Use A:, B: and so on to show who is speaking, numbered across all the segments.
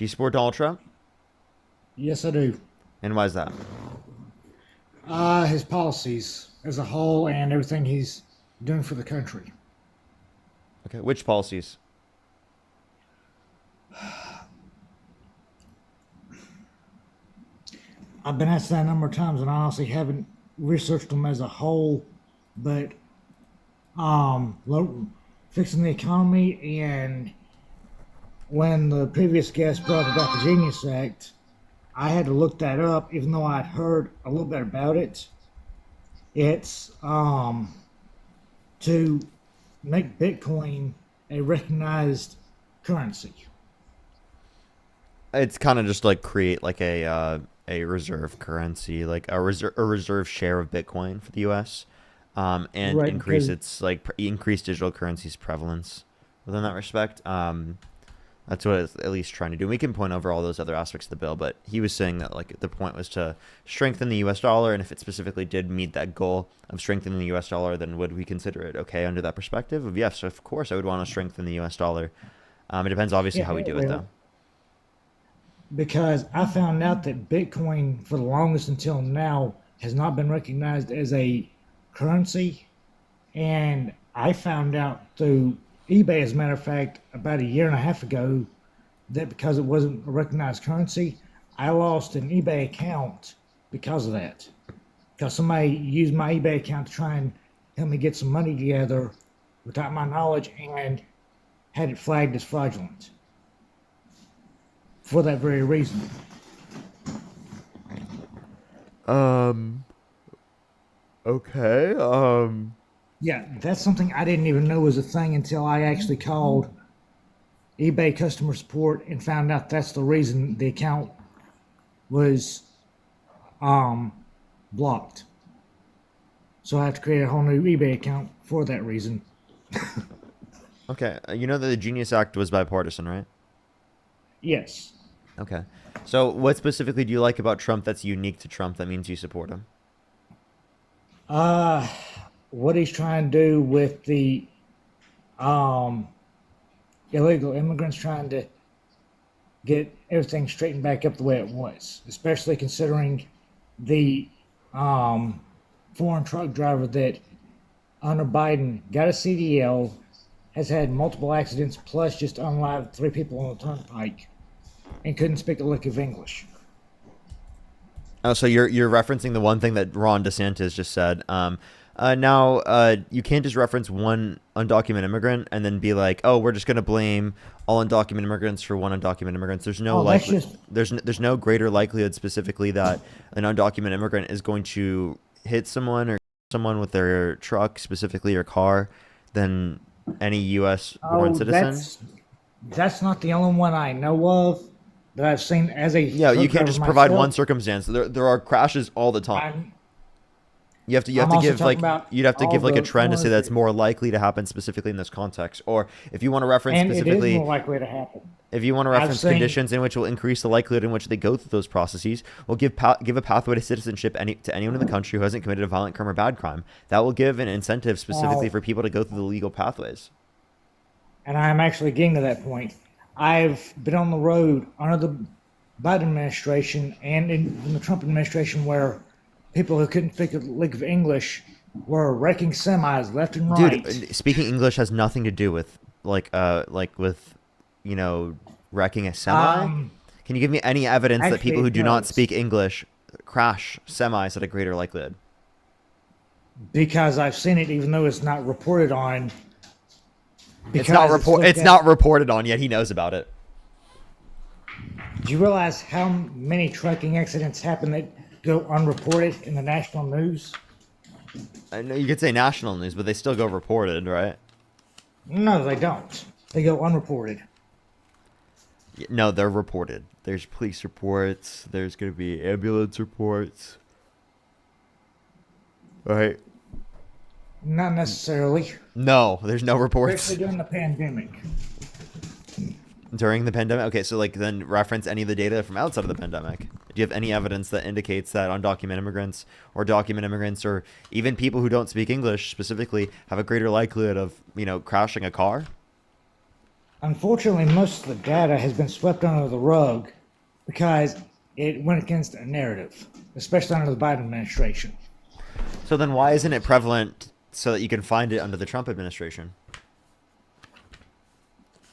A: Do you support Donald Trump?
B: Yes, I do.
A: And why is that?
B: His policies as a whole and everything he's doing for the country.
A: Okay, which policies?
B: I've been asked that a number of times, and I honestly haven't researched them as a whole. But fixing the economy, and when the previous guest brought about the Genius Act, I had to look that up, even though I'd heard a little bit about it. It's to make Bitcoin a recognized currency.
A: It's kind of just like create like a reserve currency, like a reserve share of Bitcoin for the U.S. And
B: Right,
A: increase
B: because
A: its like increase digital currency's prevalence within that respect. That's what it's at least trying to do. We can point over all those other aspects of the bill, but he was saying that like the point was to strengthen the U.S. dollar, and if it specifically did meet that goal of strengthening the U.S. dollar, then would we consider it okay under that perspective? Of yes, of course, I would want to strengthen the U.S. dollar. It depends obviously
B: yeah,
A: how we
B: it
A: do it
B: will.
A: though.
B: Because I found out that Bitcoin, for the longest until now, has not been recognized as a currency. And I found out through eBay, as a matter of fact, about a year and a half ago, that because it wasn't a recognized currency, I lost an eBay account because of that. Because somebody used my eBay account to try and help me get some money together without my knowledge and had it flagged as fraudulent for that very reason.
A: Um. Okay.
B: Yeah, that's something I didn't even know was a thing until I actually called eBay customer support and found out that's the reason the account was um, blocked. So I have to create a whole new eBay account for that reason.
A: Okay. You know that the Genius Act was bipartisan, right?
B: Yes.
A: Okay. So, what specifically do you like about Trump that's unique to Trump that means you support him?
B: Uh, what he's trying to do with the um, illegal immigrants, trying to get everything straightened back up the way it was, especially considering the um, foreign truck driver that under Biden got a CDL, has had multiple accidents, plus just unalived three people on the turnpike, and couldn't speak a lick of English.
A: Oh, so you're referencing the one thing that Ron DeSantis just said. Now, you can't just reference one undocumented immigrant and then be like, "Oh, we're just going to blame all undocumented immigrants for one undocumented immigrants." There's no
B: Oh, that's
A: likely,
B: just
A: there's no greater likelihood specifically that an undocumented immigrant is going to hit someone or someone with their truck, specifically your car, than any U.S. born
B: oh,
A: citizen.
B: that's not the only one I know of that I've seen as a
A: Yeah, you
B: truck
A: can't
B: driver
A: just provide one
B: myself.
A: circumstance. There are crashes all the time.
B: I'm
A: You have
B: I'm
A: to
B: also
A: give
B: talking
A: like
B: about
A: you'd have to
B: all
A: give like a
B: the
A: trend to say
B: foreigners
A: that's
B: that,
A: more likely to happen specifically in this context, or if you want to reference
B: and it is
A: specifically
B: more likely to happen.
A: if you want to
B: I've
A: reference
B: seen
A: conditions in which will increase the likelihood in which they go through those processes, will give a pathway to citizenship to anyone in the country who hasn't committed a violent crime or bad crime. That will give an incentive specifically
B: now,
A: for people to go through the legal pathways.
B: and I'm actually getting to that point. I've been on the road under the Biden administration and in the Trump administration where people who couldn't speak a lick of English were wrecking semis left and right.
A: Dude, speaking English has nothing to do with with you know wrecking a semi.
B: Um,
A: Can you give me any evidence that
B: Actually,
A: people who
B: it
A: do not
B: does
A: speak English crash semis at a greater likelihood?
B: because I've seen it, even though it's not reported on.
A: It's not
B: Because it's looked
A: it's
B: at.
A: not reported on yet. He knows about it.
B: Do you realize how many trucking accidents happen that go unreported in the national news?
A: I know you could say national news, but they still go reported, right?
B: No, they don't. They go unreported.
A: No, they're reported. There's police reports. There's going to be ambulance reports. Right?
B: Not necessarily,
A: No, there's no
B: especially
A: reports
B: during the pandemic.
A: during the pandemic. Okay, so like then reference any of the data from outside of the pandemic. Do you have any evidence that indicates that undocumented immigrants or documented immigrants or even people who don't speak English specifically have a greater likelihood of, crashing a car?
B: Unfortunately, most of the data has been swept under the rug because it went against a narrative, especially under the Biden administration.
A: So then why isn't it prevalent so that you can find it under the Trump administration?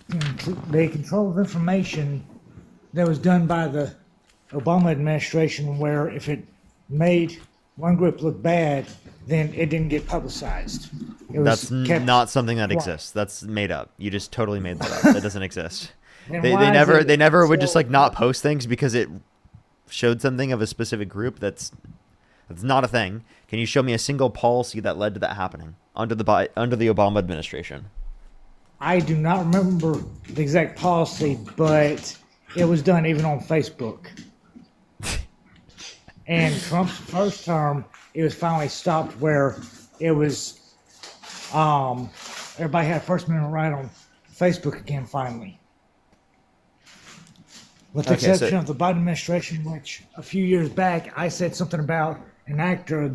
B: The control of information that was done by the Obama administration, where if it made one group look bad, then it didn't get publicized. It
A: That's
B: was kept
A: not something that
B: quiet.
A: exists. That's made up. You just totally made that up. That doesn't exist.
B: Then
A: They,
B: why
A: they
B: is
A: never
B: it
A: they never would just
B: so-
A: like not post things because it showed something of a specific group that's not a thing. Can you show me a single policy that led to that happening under the Obama administration?
B: I do not remember the exact policy, but it was done even on Facebook. And Trump's first term, it was finally stopped where it was, everybody had First Amendment right on Facebook again, finally. With the
A: Okay, so-
B: exception of the Biden administration, which a few years back I said something about an actor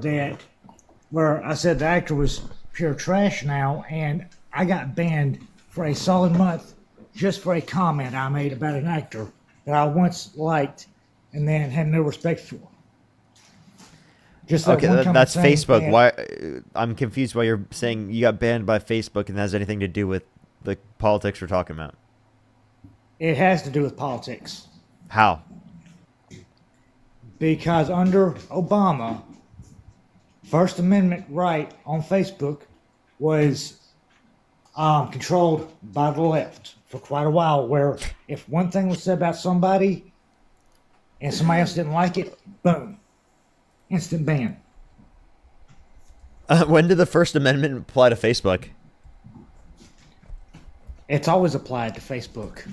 B: where I said the actor was pure trash now, and I got banned for a solid month just for a comment I made about an actor that I once liked and then had no respect for. Just that
A: Okay,
B: one comment
A: that's
B: saying
A: Facebook.
B: that
A: Why? I'm confused why you're saying you got banned by Facebook and that has anything to do with the politics we're talking about.
B: it has to do with politics.
A: How?
B: Because under Obama, First Amendment right on Facebook was controlled by the left for quite a while, where if one thing was said about somebody and somebody else didn't like it, boom, instant ban.
A: When did the First Amendment apply to Facebook?
B: It's always applied to Facebook.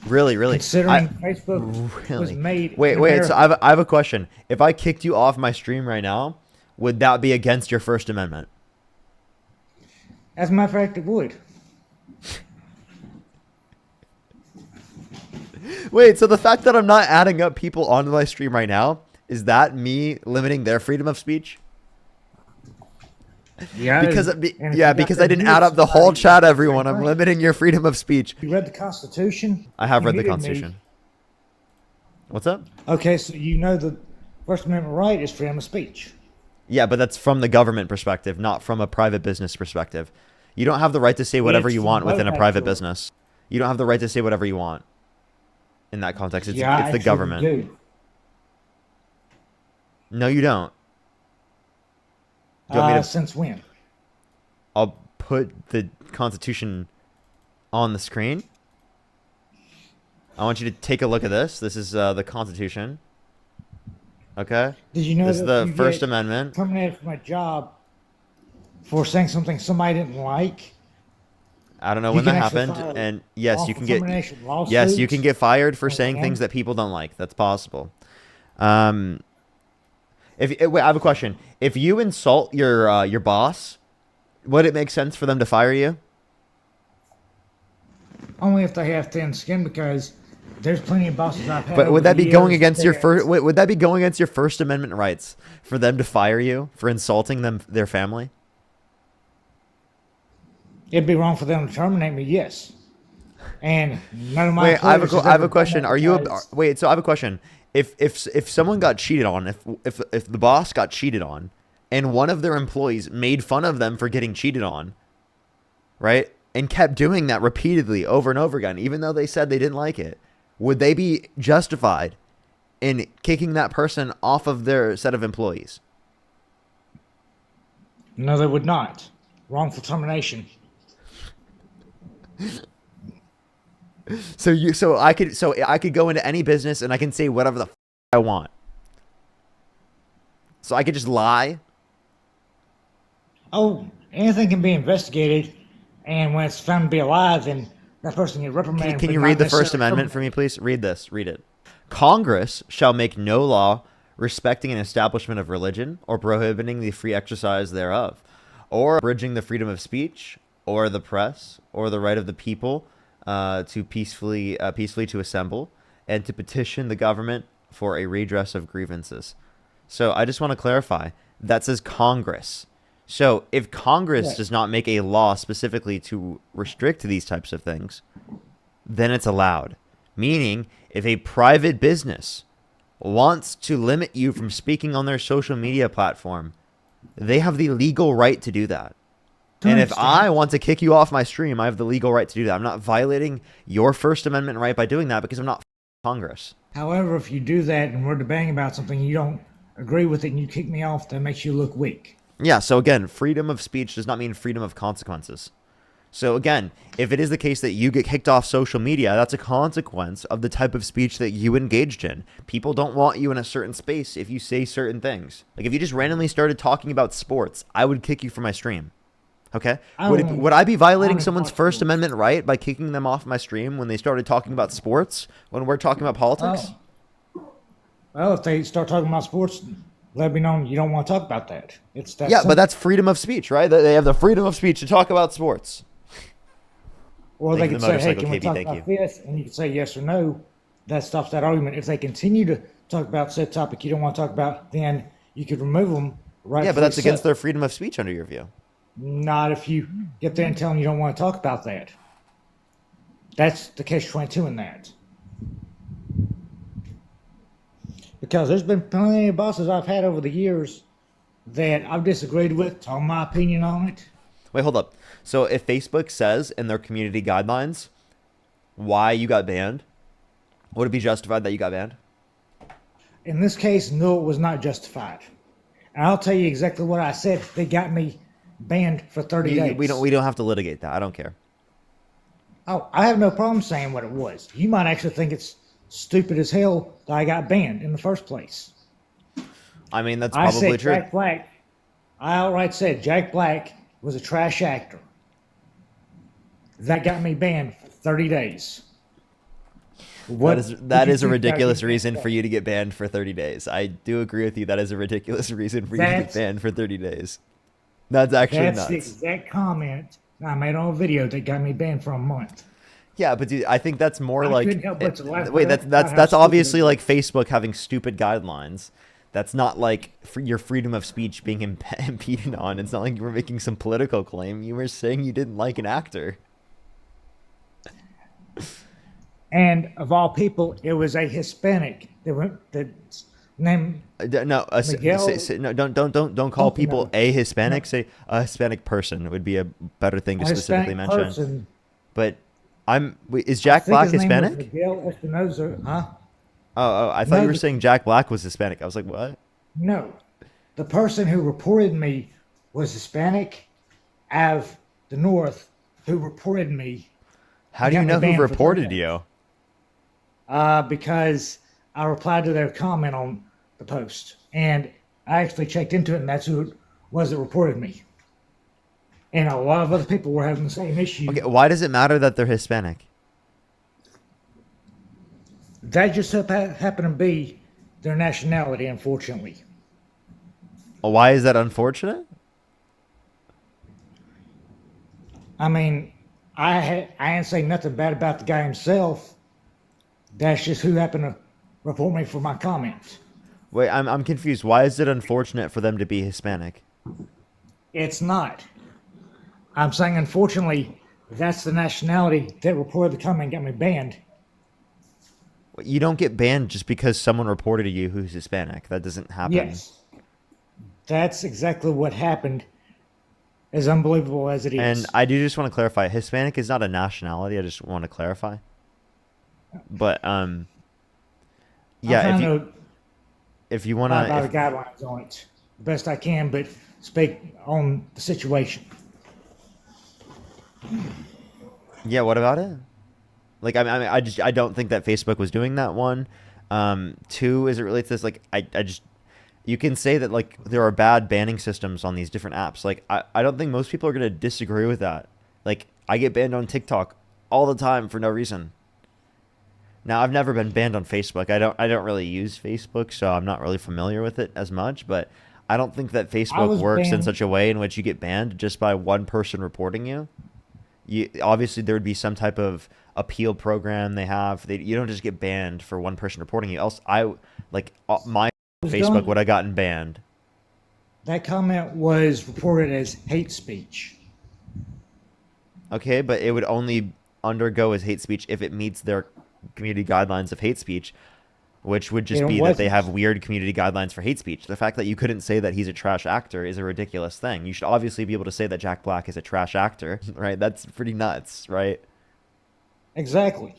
A: Really?
B: Considering
A: I-
B: Facebook was
A: Really?
B: made.
A: Wait.
B: in
A: So
B: America.
A: I have a question. If I kicked you off my stream right now, would that be against your First Amendment?
B: As a matter of fact, it would.
A: Wait. So the fact that I'm not adding up people onto my stream right now, is that me limiting their freedom of speech?
B: Yeah,
A: Because
B: and if you
A: yeah,
B: got
A: because
B: to
A: I didn't
B: mute
A: add up the whole
B: somebody,
A: chat, everyone. I'm
B: right.
A: limiting your freedom of speech.
B: You read the Constitution?
A: I have
B: You
A: read the
B: muted me.
A: Constitution. What's up?
B: Okay, so you know the First Amendment right is freedom of speech.
A: Yeah, but that's from the government perspective, not from a private business perspective. You don't have the right to say whatever
B: It's
A: you
B: from
A: want within a
B: both,
A: private
B: actually.
A: business. You don't have the right to say whatever you want in that context. It's,
B: Yeah,
A: it's the
B: actually,
A: government.
B: you do.
A: No, you don't. Do you want me to?
B: Since when?
A: I'll put the Constitution on the screen. I want you to take a look at this. This is the Constitution. Okay?
B: Did you know
A: This is
B: that
A: the
B: you
A: First
B: get
A: Amendment.
B: terminated from a job for saying something somebody didn't like?
A: I don't know
B: You
A: when that
B: can actually
A: happened.
B: file
A: And yes, you
B: lawful
A: can get
B: termination
A: yes, you can
B: lawsuits.
A: get fired for saying
B: Okay.
A: things that people don't like. That's possible. Wait, I have a question. If you insult your boss, would it make sense for them to fire you?
B: Only if they have thin skin, because there's plenty of bosses I've had.
A: But
B: over
A: would that
B: the
A: be going
B: years
A: against your
B: that-
A: first? Would that be going against your First Amendment rights for them to fire you for insulting their family?
B: It'd be wrong for them to terminate me, yes. And none of my
A: Wait, I have
B: employers
A: I have
B: ever
A: a question.
B: done
A: Are
B: that
A: you
B: because-
A: wait? So I have a question. If someone got cheated on, if the boss got cheated on, and one of their employees made fun of them for getting cheated on, right, and kept doing that repeatedly over and over again, even though they said they didn't like it, would they be justified in kicking that person off of their set of employees?
B: No, they would not. Wrongful termination.
A: So I could go into any business and I can say whatever the I want. So I could just lie.
B: Oh, anything can be investigated, and when it's found to be a lie, then that person get reprimanded.
A: Can
B: but
A: you
B: not
A: read the First
B: necessarily
A: Amendment for me, please? Read this. Read it. Congress shall make no law respecting an establishment of religion or prohibiting the free exercise thereof, or abridging the freedom of speech or the press or the right of the people to peacefully to assemble and to petition the government for a redress of grievances. So I just want to clarify that says Congress. So if Congress
B: Yes.
A: does not make a law specifically to restrict these types of things, then it's allowed. Meaning, if a private business wants to limit you from speaking on their social media platform, they have the legal right to do that. And if I want to kick you off my stream, I have the legal right to do that. I'm not violating your First Amendment right by doing that because I'm not Congress.
B: However, if you do that and we're debating about something, you don't agree with it and you kick me off, that makes you look weak.
A: Yeah, so again, freedom of speech does not mean freedom of consequences. So again, if it is the case that you get kicked off social media, that's a consequence of the type of speech that you engaged in. People don't want you in a certain space if you say certain things. Like if you just randomly started talking about sports, I would kick you from my stream. Okay? Would I be violating someone's First Amendment right by kicking them off my stream when they started talking about sports when we're talking about politics?
B: Well, if they start talking about sports, let me know you don't want to talk about that. It's that
A: Yeah,
B: simple.
A: but that's freedom of speech, right? They have the freedom of speech to talk about sports.
B: Or they
A: Thank
B: could
A: the
B: say, hey,
A: motorcycle
B: can we
A: KB,
B: talk
A: thank
B: about
A: you.
B: this? And you can say yes or no. That stops that argument. If they continue to talk about said topic you don't want to talk about, then you could remove them right.
A: Yeah, but that's against their freedom of speech under your view.
B: Not if you get there and tell them you don't want to talk about that. That's the catch-22 in that. Because there's been plenty of bosses I've had over the years that I've disagreed with, told my opinion on it.
A: Wait, hold up. So if Facebook says in their community guidelines why you got banned, would it be justified that you got banned?
B: In this case, no, it was not justified. And I'll tell you exactly what I said. They got me banned for 30 days.
A: We don't have to litigate that. I don't care.
B: Oh, I have no problem saying what it was. You might actually think it's stupid as hell that I got banned in the first place.
A: I mean, that's
B: I
A: probably
B: said
A: true.
B: Jack Black. I outright said Jack Black was a trash actor. That got me banned for 30 days.
A: That is a ridiculous reason for you to get banned for 30 days. I do agree with you. That is a ridiculous reason for you to get banned for 30 days. That's actually nuts.
B: That's the exact comment I made on a video that got me banned for a month.
A: Yeah, but dude, I think that's more like wait, that's
B: how
A: obviously
B: stupid
A: like Facebook having stupid guidelines. That's not like your freedom of speech being impeded on. It's not like you were making some political claim. You were saying you didn't like an actor.
B: And of all people, it was a Hispanic. That's named
A: No,
B: Miguel.
A: no, don't call people a Hispanic. Say a Hispanic person would be a better thing to specifically
B: Hispanic
A: mention.
B: person.
A: But is Jack Black Hispanic?
B: Miguel Espinoza, huh?
A: Oh, I thought
B: No,
A: you were saying Jack Black was Hispanic. I was like, what?
B: No, the person who reported me was Hispanic, of the North, who reported me.
A: How do you
B: got me
A: know who
B: banned for
A: reported
B: 30
A: you?
B: Because I replied to their comment on the post, and I actually checked into it, and that's who it was that reported me. And a lot of other people were having the same issue.
A: Okay, why does it matter that they're Hispanic?
B: That just happened to be their nationality, unfortunately.
A: Why is that unfortunate?
B: I mean, I ain't saying nothing bad about the guy himself. That's just who happened to report me for my comments.
A: Wait, I'm confused. Why is it unfortunate for them to be Hispanic?
B: It's not. I'm saying, unfortunately, that's the nationality that reported the comment and got me banned.
A: You don't get banned just because someone reported to you who's Hispanic. That doesn't happen.
B: Yes. That's exactly what happened, as unbelievable as it is.
A: And I do just want to clarify, Hispanic is not a nationality. I just want to clarify. But yeah, if you want to
B: the guidelines on it the best I can, but speak on the situation.
A: Yeah, what about it? Like, I don't think that Facebook was doing that one. Two, as it relates to this, like, you can say that, like, there are bad banning systems on these different apps. Like, I don't think most people are going to disagree with that. Like, I get banned on TikTok all the time for no reason. Now, I've never been banned on Facebook. I don't really use Facebook, so I'm not really familiar with it as much, but I don't think that Facebook works in such a way in which you get banned just by one person reporting you. Obviously, there would be some type of appeal program they have. You don't just get banned for one person reporting you. Else, my Facebook would have gotten banned.
B: That comment was reported as hate speech.
A: Okay, but it would only undergo as hate speech if it meets their community guidelines of hate speech, which would just
B: It
A: be that they
B: wasn't.
A: have weird community guidelines for hate speech. The fact that you couldn't say that he's a trash actor is a ridiculous thing. You should obviously be able to say that Jack Black is a trash actor, right? That's pretty nuts, right?
B: Exactly.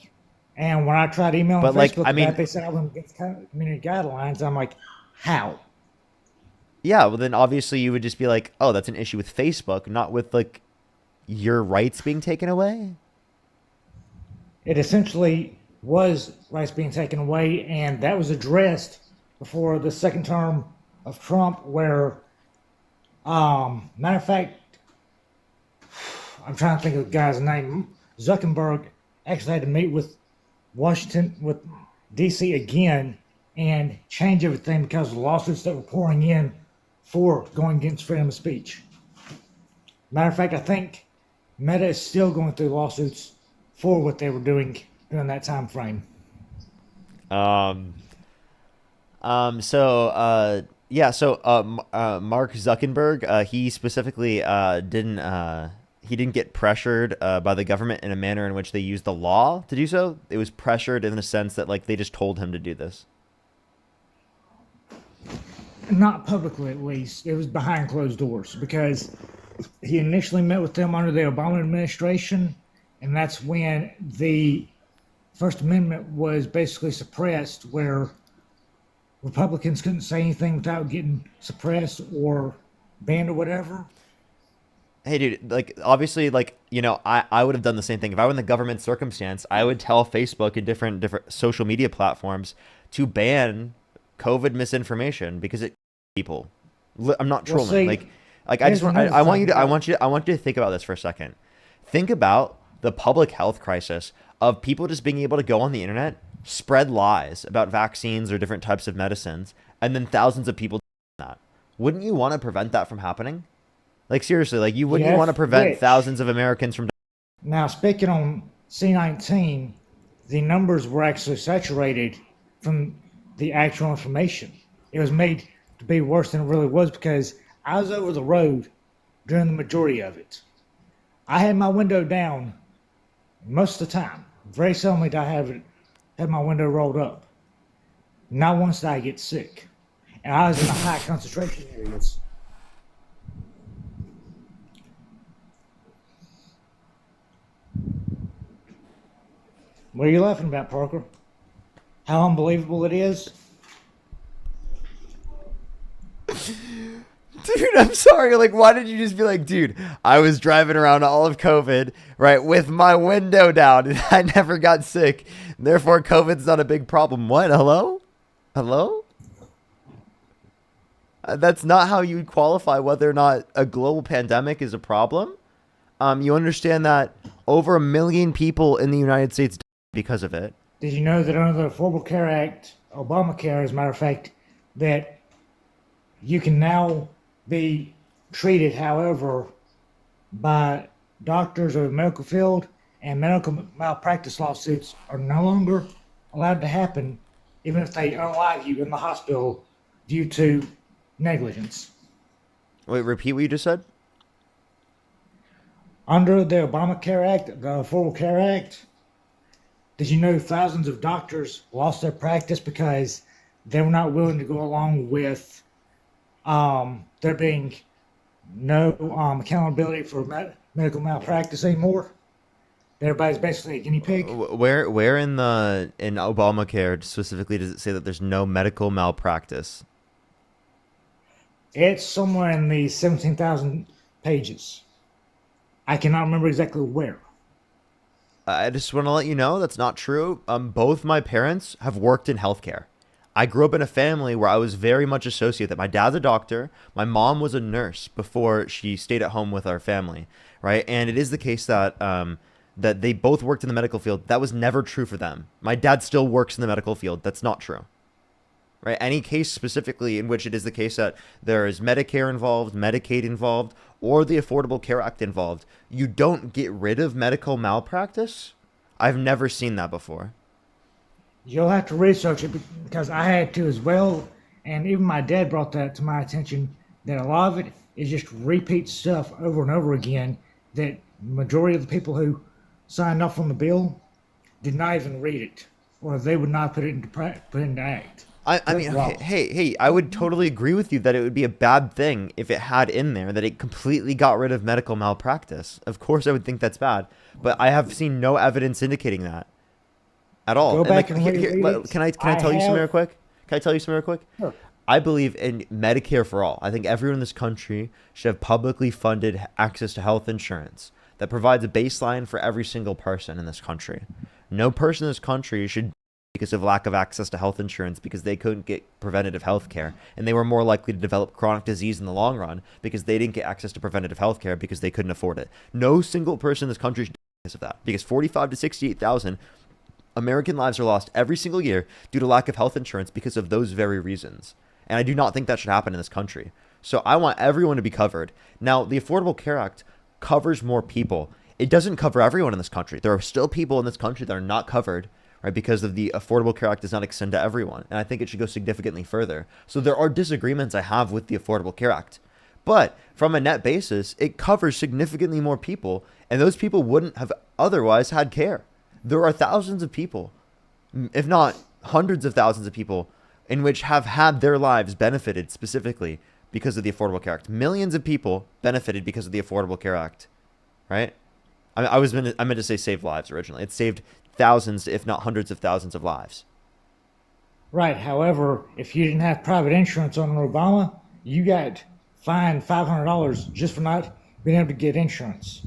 B: And when I tried emailing
A: But like,
B: Facebook
A: I
B: about
A: mean,
B: it, they said I went against community guidelines. I'm like, how?
A: yeah, well then obviously you would just be like, oh, that's an issue with Facebook, not with like your rights being taken away.
B: It essentially was rights being taken away, and that was addressed before the second term of Trump, where, matter of fact, I'm trying to think of the guy's name. Zuckerberg actually had to meet with with DC again and change everything because of the lawsuits that were pouring in for going against freedom of speech. Matter of fact, I think Meta is still going through lawsuits for what they were doing during that time frame.
A: Um, yeah, so Mark Zuckerberg, he specifically he didn't get pressured by the government in a manner in which they used the law to do so. It was pressured in the sense that like they just told him to do this.
B: Not publicly, at least. It was behind closed doors because he initially met with them under the Obama administration, and that's when the First Amendment was basically suppressed, where Republicans couldn't say anything without getting suppressed or banned or whatever.
A: Hey, dude, like obviously, like I would have done the same thing if I were in the government circumstance. I would tell Facebook and different social media platforms to ban COVID misinformation because it people. I'm not
B: Well,
A: trolling.
B: see,
A: Like
B: here's another
A: I want
B: thing.
A: you to I want you to think about this for a second. Think about the public health crisis of people just being able to go on the internet, spread lies about vaccines or different types of medicines, and then thousands of people do that. Wouldn't you want to prevent that from happening? Like seriously, like you wouldn't you want to
B: Jeff
A: prevent
B: Rich.
A: thousands of Americans from.
B: Now, speaking on C19, the numbers were actually saturated from the actual information. It was made to be worse than it really was because I was over the road during the majority of it. I had my window down most of the time. Very seldom did I have my window rolled up. Not once did I get sick. And I was in the high concentration areas. What are you laughing about, Parker? How unbelievable it is?
A: Dude, I'm sorry. Like, why did you just be like, dude, I was driving around all of COVID, right, with my window down, and I never got sick. Therefore, COVID's not a big problem. What? Hello? Hello? That's not how you qualify whether or not a global pandemic is a problem. You understand that over 1 million people in the United States died because of it.
B: Did you know that under the Affordable Care Act, Obamacare, as a matter of fact, that you can now be treated, however, by doctors or the medical field, and medical malpractice lawsuits are no longer allowed to happen, even if they unalive you in the hospital due to negligence.
A: Wait, repeat what you just said?
B: Under the Obamacare Act, the Affordable Care Act, did you know thousands of doctors lost their practice because they were not willing to go along with there being no accountability for medical malpractice anymore? Everybody's basically a guinea pig.
A: Where in Obamacare specifically does it say that there's no medical malpractice?
B: It's somewhere in the 17,000 pages. I cannot remember exactly where.
A: I just want to let you know that's not true. Both my parents have worked in healthcare. I grew up in a family where I was very much associated. My dad's a doctor. My mom was a nurse before she stayed at home with our family, right? And it is the case that that they both worked in the medical field. That was never true for them. My dad still works in the medical field. That's not true. Right? Any case specifically in which it is the case that there is Medicare involved, Medicaid involved, or the Affordable Care Act involved, you don't get rid of medical malpractice. I've never seen that before.
B: You'll have to research it because I had to as well. And even my dad brought that to my attention that a lot of it is just repeat stuff over and over again that majority of the people who signed off on the bill did not even read it, or they would not put into act.
A: I
B: That's
A: mean,
B: wrong.
A: hey, I would totally agree with you that it would be a bad thing if it had in there that it completely got rid of medical malpractice. Of course, I would think that's bad, but I have seen no evidence indicating that at all.
B: Go
A: And
B: back and reread it.
A: can I tell you something real quick? Can I tell you something real quick?
B: Sure.
A: I believe in Medicare for all. I think everyone in this country should have publicly funded access to health insurance that provides a baseline for every single person in this country. No person in this country should, because of lack of access to health insurance, because they couldn't get preventative health care, and they were more likely to develop chronic disease in the long run because they didn't get access to preventative health care because they couldn't afford it. No single person in this country should because of that, because 45 to 68,000 American lives are lost every single year due to lack of health insurance because of those very reasons. And I do not think that should happen in this country. So I want everyone to be covered. Now, the Affordable Care Act covers more people. It doesn't cover everyone in this country. There are still people in this country that are not covered, right? Because of the Affordable Care Act does not extend to everyone. And I think it should go significantly further. So there are disagreements I have with the Affordable Care Act. But from a net basis, it covers significantly more people, and those people wouldn't have otherwise had care. There are thousands of people, if not hundreds of thousands of people, in which have had their lives benefited specifically because of the Affordable Care Act. Millions of people benefited because of the Affordable Care Act, right? I meant to say save lives originally. It saved thousands, if not hundreds of thousands of lives.
B: Right. However, if you didn't have private insurance on Obama, you got fined $500 just for not being able to get insurance.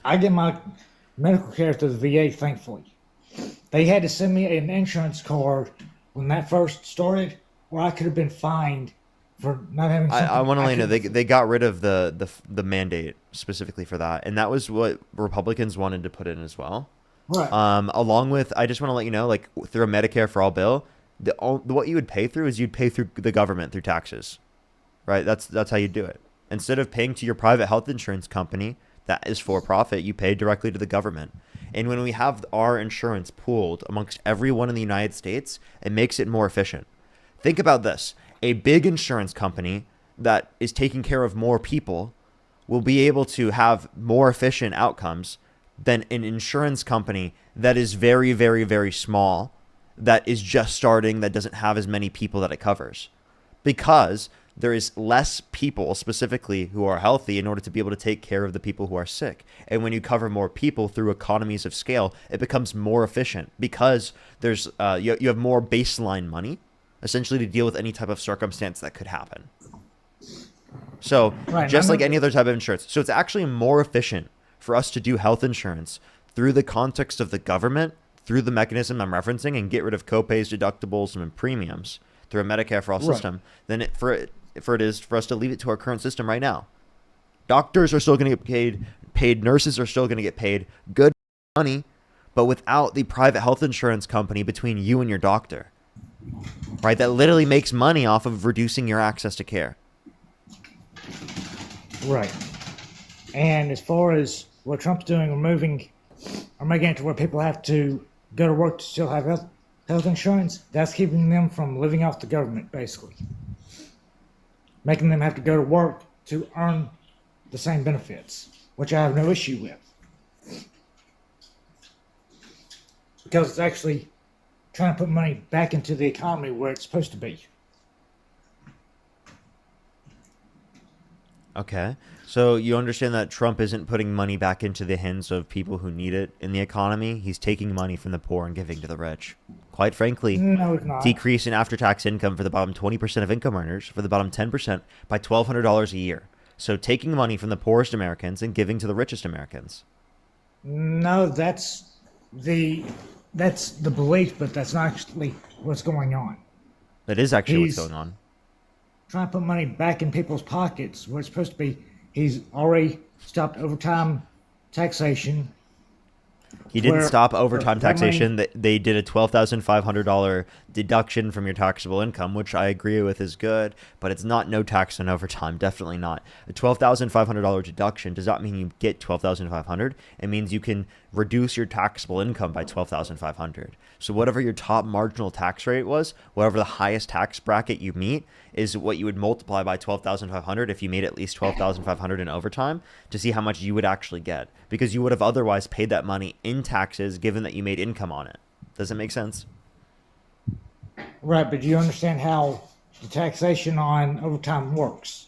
B: I get my medical care through the VA, thankfully. They had to send me an insurance card when that first started, or I could have been fined for not having something.
A: I want to let you know they got rid of the mandate specifically for that, and that was what Republicans wanted to put in as well.
B: Right.
A: Along with, I just want to let you know, like through a Medicare for all bill, what you would pay through is you'd pay through the government through taxes, right? That's how you do it. Instead of paying to your private health insurance company that is for profit, you pay directly to the government. And when we have our insurance pooled amongst everyone in the United States, it makes it more efficient. Think about this. A big insurance company that is taking care of more people will be able to have more efficient outcomes than an insurance company that is very, very, very small, that is just starting, that doesn't have as many people that it covers. Because there is less people specifically who are healthy in order to be able to take care of the people who are sick. And when you cover more people through economies of scale, it becomes more efficient because there's you have more baseline money essentially to deal with any type of circumstance that could happen. So
B: Right.
A: just like any other type of insurance. So it's actually more efficient for us to do health insurance through the context of the government, through the mechanism I'm referencing, and get rid of copays, deductibles, and premiums through a Medicare for all
B: Right.
A: system than it is for us to leave it to our current system right now. Doctors are still going to get paid. Nurses are still going to get paid good money, but without the private health insurance company between you and your doctor, right? That literally makes money off of reducing your access to care.
B: Right. And as far as what Trump's doing, removing or making it to where people have to go to work to still have health insurance, that's keeping them from living off the government, basically. Making them have to go to work to earn the same benefits, which I have no issue with. Because it's actually trying to put money back into the economy where it's supposed to be.
A: Okay. So you understand that Trump isn't putting money back into the hands of people who need it in the economy. He's taking money from the poor and giving to the rich. Quite frankly,
B: No, it's not.
A: decrease in after-tax income for the bottom 20% of income earners, for the bottom 10% by $1,200 a year. So taking money from the poorest Americans and giving to the richest Americans.
B: No, that's the belief, but that's not actually what's going on.
A: That is actually
B: He's-
A: what's going on.
B: Trying to put money back in people's pockets where it's supposed to be. He's already stopped overtime taxation.
A: He didn't
B: where-
A: stop overtime
B: that money-
A: taxation. They did a $12,500 deduction from your taxable income, which I agree with is good, but it's not no tax on overtime. Definitely not. A $12,500 deduction does not mean you get $12,500. It means you can reduce your taxable income by 12,500. So whatever your top marginal tax rate was, whatever the highest tax bracket you meet, is what you would multiply by 12,500 if you made at least 12,500 in overtime to see how much you would actually get, because you would have otherwise paid that money in taxes given that you made income on it. Does it make sense?
B: Right, but do you understand how the taxation on overtime works?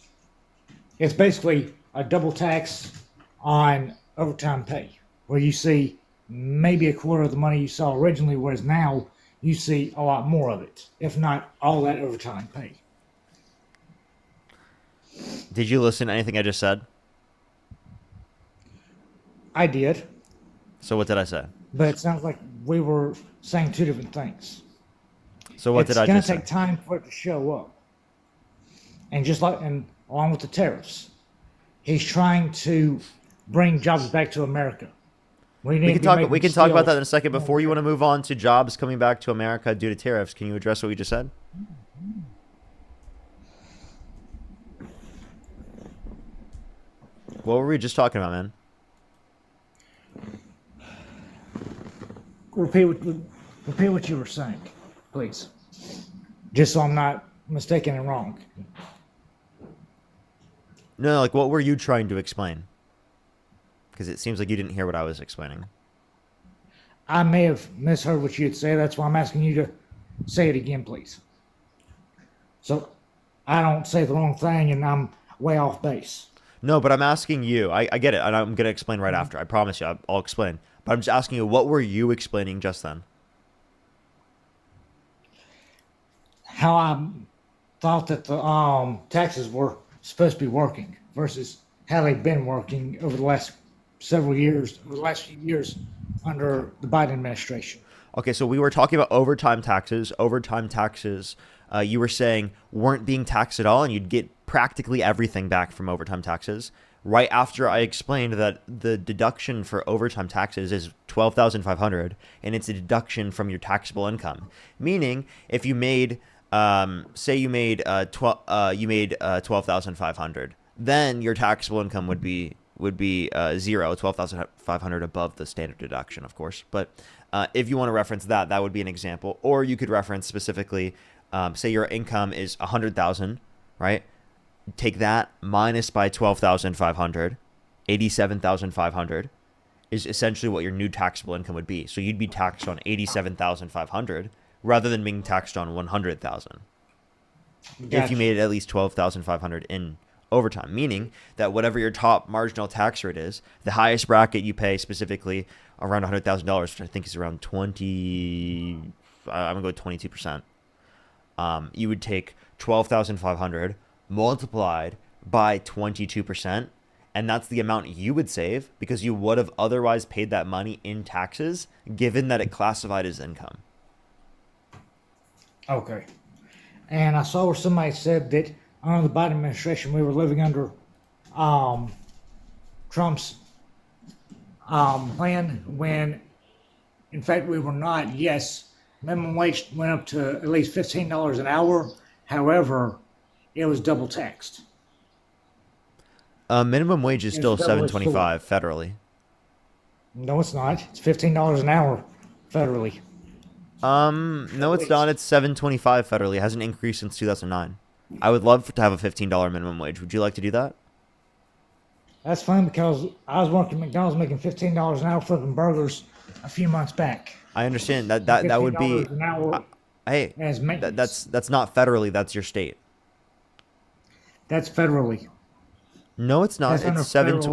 B: It's basically a double tax on overtime pay, where you see maybe a quarter of the money you saw originally, whereas now you see a lot more of it, if not all that overtime pay.
A: Did you listen to anything I just said?
B: I did,
A: So what did I say?
B: but it sounds like we were saying two different things.
A: So what did I
B: It's going
A: just
B: to
A: say?
B: take time for it to show up. And along with the tariffs, he's trying to bring jobs back to America.
A: We can talk about that in a second. Before you want to move on to jobs coming back to America due to tariffs, can you address what we just said? What were we just talking about, man?
B: Repeat what you were saying, please. Just so I'm not mistaken and wrong.
A: No, like what were you trying to explain? Because it seems like you didn't hear what I was explaining.
B: I may have misheard what you had said. That's why I'm asking you to say it again, please. So I don't say the wrong thing and I'm way off base.
A: No, but I'm asking you. I get it, and I'm going to explain right after. I promise you, I'll explain. But I'm just asking you, what were you explaining just then?
B: How I thought that the taxes were supposed to be working versus how they've been working over the last several years, over the last few years under the Biden administration.
A: Okay, so we were talking about overtime taxes. Overtime taxes, you were saying, weren't being taxed at all, and you'd get practically everything back from overtime taxes. Right after I explained that the deduction for overtime taxes is 12,500, and it's a deduction from your taxable income. Meaning, if you made, say you made 12,500, then your taxable income would be zero, 12,500 above the standard deduction, of course. But if you want to reference that, that would be an example. Or you could reference specifically, say your income is 100,000, right? Take that minus by 12,500, 87,500 is essentially what your new taxable income would be. So you'd be taxed on 87,500 rather than being taxed on 100,000. If you made at least 12,500 in overtime, meaning that whatever your top marginal tax rate is, the highest bracket you pay specifically around $100,000, which I think is around 20, I'm going to go 22%. You would take 12,500 multiplied by 22%, and that's the amount you would save because you would have otherwise paid that money in taxes given that it classified as income.
B: Okay. And I saw where somebody said that under the Biden administration we were living under Trump's plan, when in fact we were not. Yes, minimum wage went up to at least $15 an hour. However, it was double taxed.
A: Minimum wage is still $7.25 federally.
B: No, it's not. It's $15 an hour federally.
A: No, it's not. It's $7.25 federally. It hasn't increased since 2009. I would love to have a $15 minimum wage. Would you like to do that?
B: That's fine because I was working at McDonald's making $15 an hour flipping burgers a few months back.
A: I understand that would be.
B: An hour
A: Hey, that's not federally. That's your state.
B: That's federally.
A: No, it's not.
B: That's
A: It's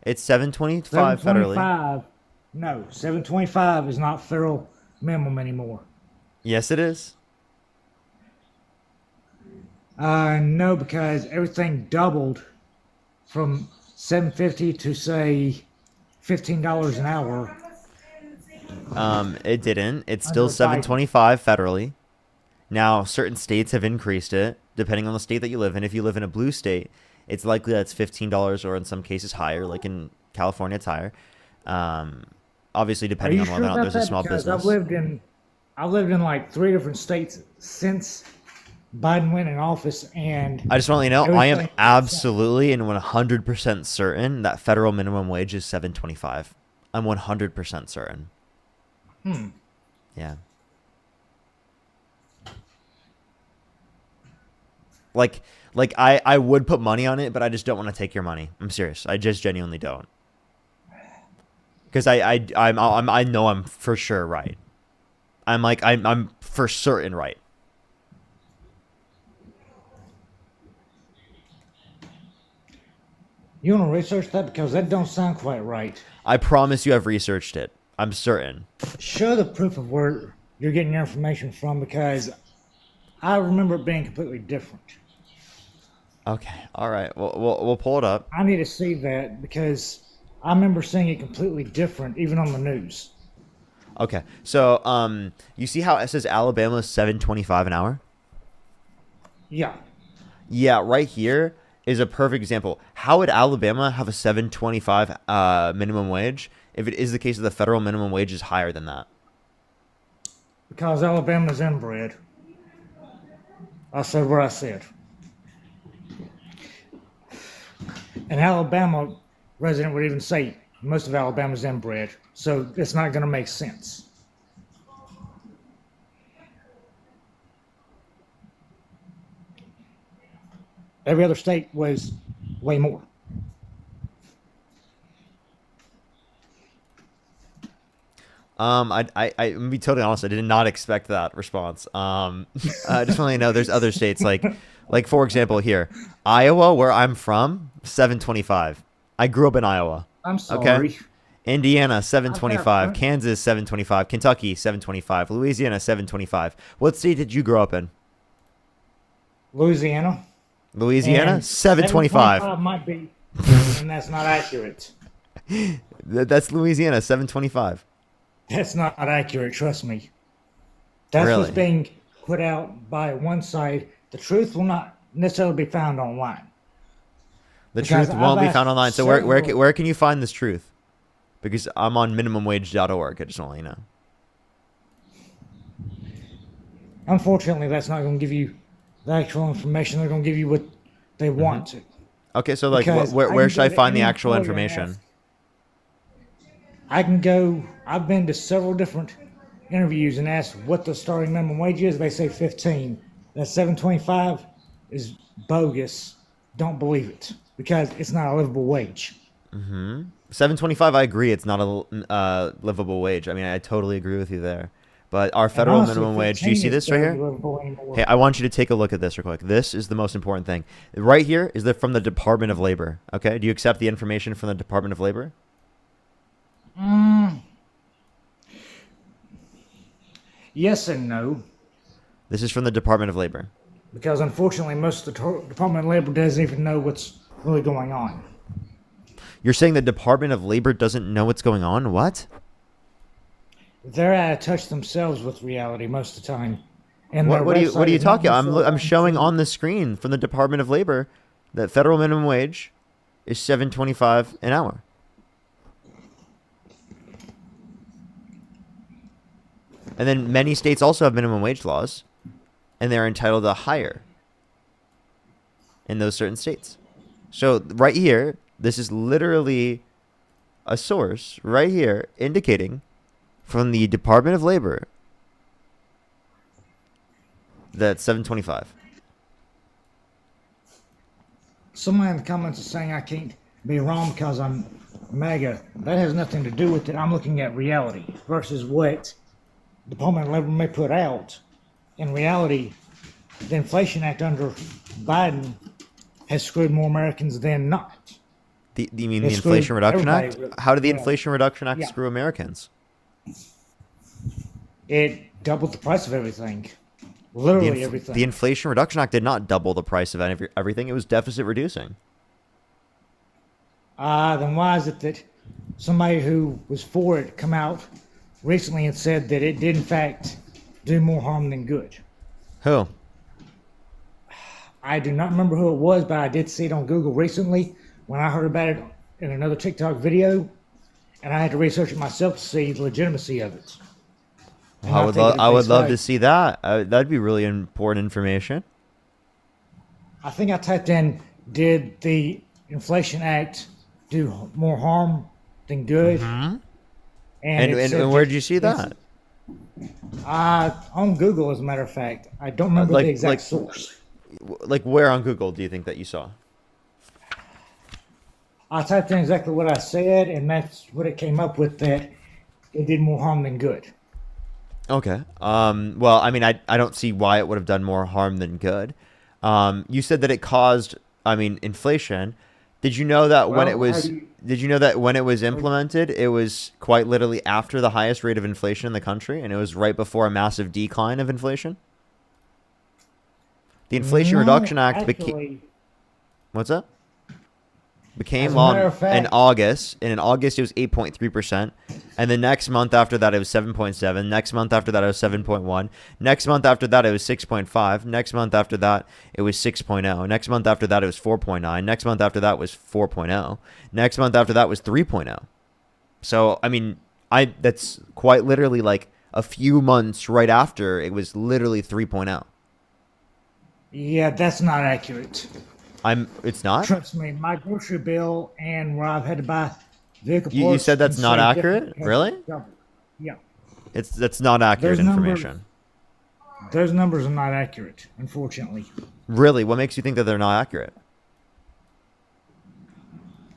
A: It's $7.25 federally.
B: No, $7.25 is not federal minimum anymore.
A: Yes, it is.
B: No, because everything doubled from $7.50 to say $15 an hour.
A: It didn't. It's still $7.25 federally. Now, certain states have increased it depending on the state that you live in. If you live in a blue state, it's likely that it's $15 or in some cases higher, like in California, it's higher. Obviously, depending on whether or not there's a small business.
B: I've lived in like 3 different states since Biden went in office, and
A: I just want to let you know, I am absolutely and 100% certain that federal minimum wage is $7.25. I'm 100% certain. Yeah. Like I would put money on it, but I just don't want to take your money. I'm serious. I just genuinely don't. Because I know I'm for sure right. I'm for certain right.
B: You want to research that because that don't sound quite right.
A: I promise you I've researched it. I'm certain.
B: Show the proof of where you're getting your information from because I remember it being completely different.
A: Okay. All right. We'll pull it up.
B: I need to see that because I remember seeing it completely different, even on the news.
A: Okay. So you see how it says Alabama is 7.25 an hour?
B: Yeah.
A: Yeah, right here is a perfect example. How would Alabama have a 7.25 minimum wage if it is the case that the federal minimum wage is higher than that?
B: Because Alabama's inbred. I said what I said. An Alabama resident would even say most of Alabama's inbred, so it's not going to make sense. Every other state was way more.
A: I'm gonna be totally honest. I did not expect that response. I just want to know there's other states like for example here, Iowa, where I'm from, 7.25. I grew up in Iowa.
B: I'm sorry.
A: Okay. Indiana,
B: I've
A: 7.25.
B: got-
A: Kansas, 7.25. Kentucky, 7.25. Louisiana, 7.25. What state did you grow up in?
B: Louisiana.
A: Louisiana,
B: And
A: 7.25.
B: might be, and that's not accurate.
A: That's Louisiana, 7.25.
B: That's not accurate, trust me. That's
A: Really?
B: what's being put out by one side. The truth will not necessarily be found online.
A: The
B: Because
A: truth won't
B: I've
A: be found
B: asked
A: online. So where
B: several-
A: can you find this truth? Because I'm on minimumwage.org. I just want to let you know.
B: Unfortunately, that's not going to give you the actual information. They're going to give you what they want to.
A: Okay, so like
B: Because I
A: where
B: can
A: should
B: go
A: I
B: to
A: find the
B: any
A: actual
B: employer and
A: information?
B: ask. I can go. I've been to several different interviews and asked what the starting minimum wage is. They say 15. That 7.25 is bogus. Don't believe it because it's not a livable wage.
A: 7.25. I agree. It's not a livable wage. I mean, I totally agree with you there. But our
B: And
A: federal
B: honestly,
A: minimum wage. Do you
B: 15
A: see
B: is
A: this right
B: barely
A: here?
B: livable anymore.
A: Hey, I want you to take a look at this real quick. This is the most important thing. Right here is from the Department of Labor. Okay, do you accept the information from the Department of Labor?
B: Yes and no,
A: This is from the Department of Labor.
B: because unfortunately, most of the Department of Labor doesn't even know what's really going on.
A: You're saying the Department of Labor doesn't know what's going on? What?
B: They're out of touch themselves with reality most of the time. And
A: What,
B: their
A: what are you
B: website is not
A: talking?
B: necessarily
A: I'm
B: going
A: showing
B: to-
A: on the screen from the Department of Labor that federal minimum wage is 7.25 an hour. And then many states also have minimum wage laws, and they're entitled to higher in those certain states. So right here, this is literally a source right here indicating from the Department of Labor that 7.25.
B: Somebody in the comments is saying I can't be wrong because I'm MAGA. That has nothing to do with it. I'm looking at reality versus what Department of Labor may put out. In reality, the Inflation Act under Biden has screwed more Americans than not.
A: You mean
B: They
A: the
B: screwed
A: Inflation Reduction
B: everybody
A: Act?
B: with-
A: How did the
B: yeah.
A: Inflation Reduction Act
B: Yeah.
A: screw Americans?
B: It doubled the price of everything.
A: The,
B: Literally everything.
A: the Inflation Reduction Act did not double the price of everything. It was deficit reducing.
B: Then why is it that somebody who was for it come out recently and said that it did in fact do more harm than good?
A: Who?
B: I do not remember who it was, but I did see it on Google recently when I heard about it in another TikTok video, and I had to research it myself to see the legitimacy of it. And not take it at
A: I would
B: face
A: love
B: value.
A: to see that. That'd be really important information.
B: I think I typed in, did the Inflation Act do more harm than good?
A: And,
B: it
A: and,
B: said
A: and where
B: that
A: did you see
B: it's-
A: that?
B: on Google, as a matter of fact. I don't remember
A: like-
B: the exact
A: like-
B: source.
A: Like where on Google do you think that you saw?
B: I typed in exactly what I said, and that's what it came up with, that it did more harm than good.
A: Okay. Well, I mean, I don't see why it would have done more harm than good. You said that it caused, I mean, inflation. Did you know that when
B: Well,
A: it was, did you know that when it was implemented, it was quite literally after the highest rate of inflation in the country, and it was right before a massive decline of inflation? The Inflation
B: No,
A: Reduction Act became,
B: actually,
A: what's that? Became
B: as a
A: law
B: matter of
A: in
B: fact-
A: August, and in August it was 8.3%, and the next month after that it was 7.7. Next month after that it was 7.1. Next month after that it was 6.5. Next month after that it was 6.0. Next month after that it was 4.9. Next month after that was 4.0. Next month after that was 3.0. So I mean, that's quite literally like a few months right after it was literally 3.0.
B: yeah, that's not accurate.
A: It's not.
B: Trust me, my grocery bill and where I've had to buy vehicle parts.
A: You said that's
B: can
A: not
B: say
A: accurate?
B: different-
A: Really?
B: Yeah.
A: That's not accurate
B: Those numbers-
A: information.
B: Those numbers are not accurate, unfortunately.
A: Really? What makes you think that they're not accurate?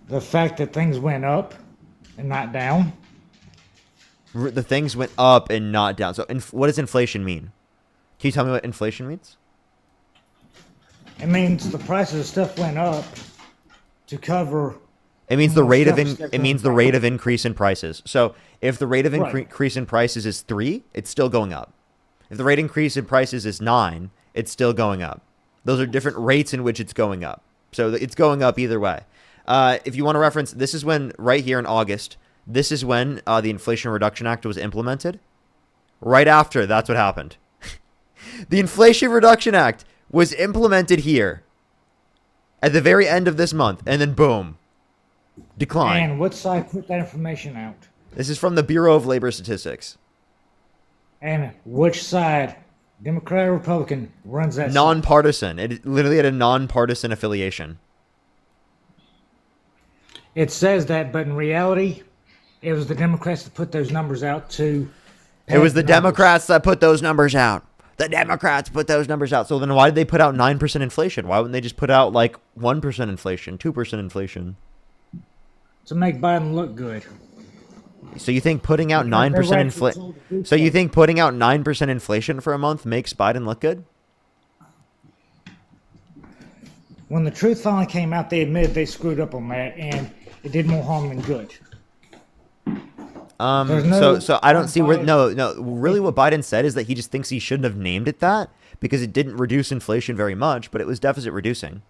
B: The fact that things went up and not down.
A: The things went up and not down. So what does inflation mean? Can you tell me what inflation means?
B: It means the prices of stuff went up to cover.
A: It means the
B: More
A: rate of
B: stuff is
A: it means the rate of increase in prices. So if the rate of
B: Right.
A: increase in prices is 3, it's still going up. If the rate increase in prices is 9, it's still going up. Those are different rates in which it's going up. So it's going up either way. If you want to reference, this is when right here in August, this is when the Inflation Reduction Act was implemented. Right after, that's what happened. The Inflation Reduction Act was implemented here at the very end of this month, and then boom, decline.
B: And what side put that information out?
A: This is from the Bureau of Labor Statistics.
B: And which side, Democrat or Republican, runs that? side?
A: Nonpartisan. It literally had a nonpartisan affiliation.
B: It says that, but in reality, it was the Democrats that put those numbers out to.
A: It was the
B: pad numbers.
A: Democrats that put those numbers out. The Democrats put those numbers out. So then why did they put out 9% inflation? Why wouldn't they just put out like 1% inflation, 2% inflation?
B: To make Biden look good.
A: So you think putting out
B: Because
A: 9%
B: they're actually
A: inflation?
B: told to do
A: So you
B: so.
A: think putting out 9% inflation for a month makes Biden look good?
B: When the truth finally came out, they admitted they screwed up on that, and it did more harm than good. There's no
A: So I don't see where
B: unbiased-
A: no really what Biden said is that he just thinks he shouldn't have named it that because it didn't reduce inflation very much, but it was deficit reducing.